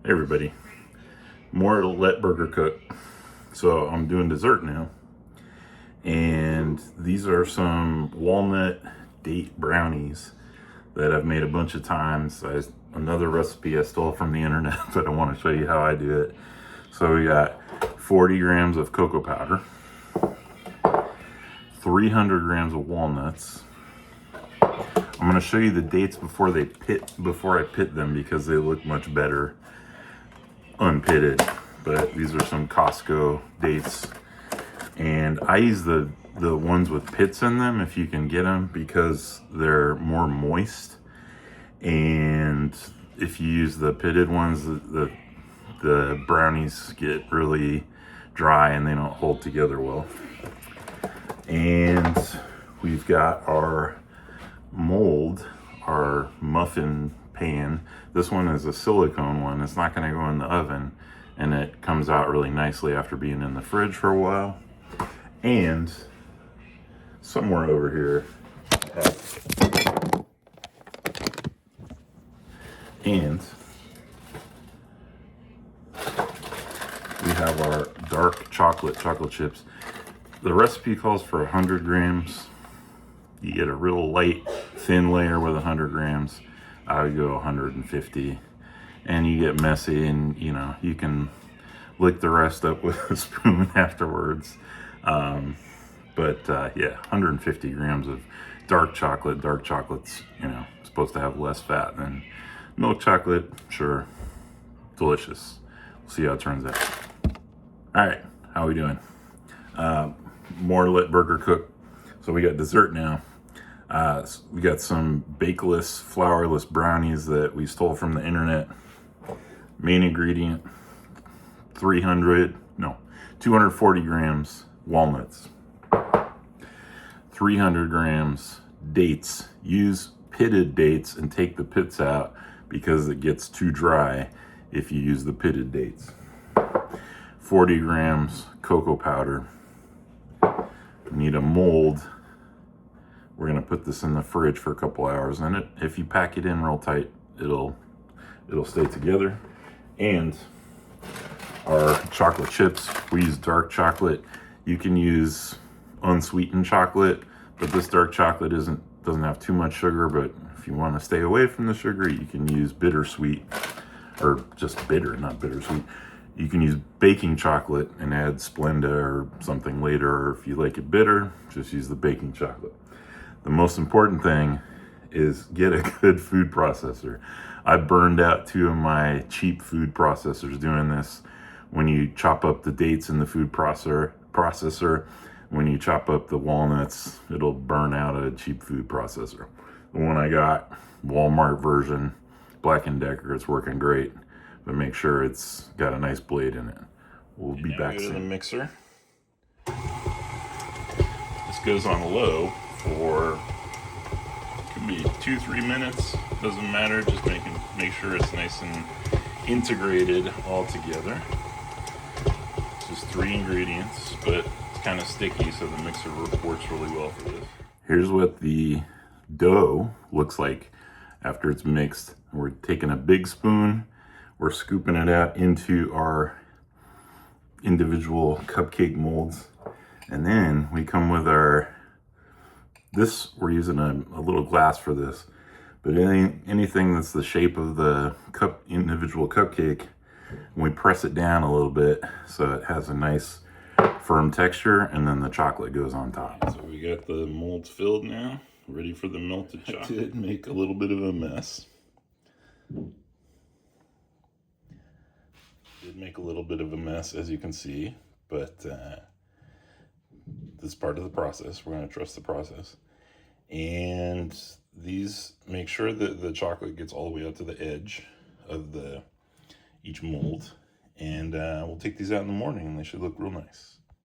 Hey everybody, more to let Burger cook. So I'm doing dessert now, and these are some walnut date brownies that I've made a bunch of times. Another recipe I stole from the internet, but I want to show you how I do it. So we got 40 grams of cocoa powder, 300 grams of walnuts. I'm going to show you the dates before I pit them because they look much better unpitted, but these are some Costco dates, and I use the ones with pits in them if you can get them, because they're more moist. And if you use the pitted ones, the brownies get really dry and they don't hold together well. And we've got our mold, our muffin pan. This one is a silicone one. It's not going to go in the oven, and it comes out really nicely after being in the fridge for a while. And somewhere over here, and we have our dark chocolate chips. The recipe calls for 100 grams. You get a real light, thin layer with 100 grams. I would go 150, and you get messy, and you can lick the rest up with a spoon afterwards. Yeah, 150 grams of dark chocolate. Dark chocolate's supposed to have less fat than milk chocolate. Sure, delicious. We'll see how it turns out. All right, how are we doing? More let Burger cook. So we got dessert now. We got some bakeless, flourless brownies that we stole from the internet. Main ingredient, 240 grams walnuts, 300 grams dates. Use pitted dates and take the pits out because it gets too dry if you use the pitted dates. 40 grams cocoa powder. We need a mold. We're gonna put this in the fridge for a couple hours, and if you pack it in real tight, it'll stay together. And our chocolate chips, we use dark chocolate. You can use unsweetened chocolate, but this dark chocolate doesn't have too much sugar. But if you want to stay away from the sugar, you can use bittersweet, or just bitter, not bittersweet. You can use baking chocolate and add Splenda or something later, or if you like it bitter, just use the baking chocolate. The most important thing is get a good food processor. I burned out 2 of my cheap food processors doing this. When you chop up the dates in the food processor, when you chop up the walnuts, it'll burn out a cheap food processor. The one I got, Walmart version, Black & Decker, it's working great, but make sure it's got a nice blade in it. We'll be back soon. Go to the mixer. This goes on low for, could be 2-3 minutes, doesn't matter, just make sure it's nice and integrated all together. It's just 3 ingredients, but it's kind of sticky, so the mixer works really well for this. Here's what the dough looks like after it's mixed. We're taking a big spoon, we're scooping it out into our individual cupcake molds, and then we come with we're using a little glass for this, but anything that's the shape of the individual cupcake, we press it down a little bit so it has a nice firm texture, and then the chocolate goes on top. So we got the molds filled now, ready for the melted chocolate. I did make a little bit of a mess. As you can see, but this is part of the process. We're going to trust the process. And these, make sure that the chocolate gets all the way up to the edge of each mold. And we'll take these out in the morning, and they should look real nice.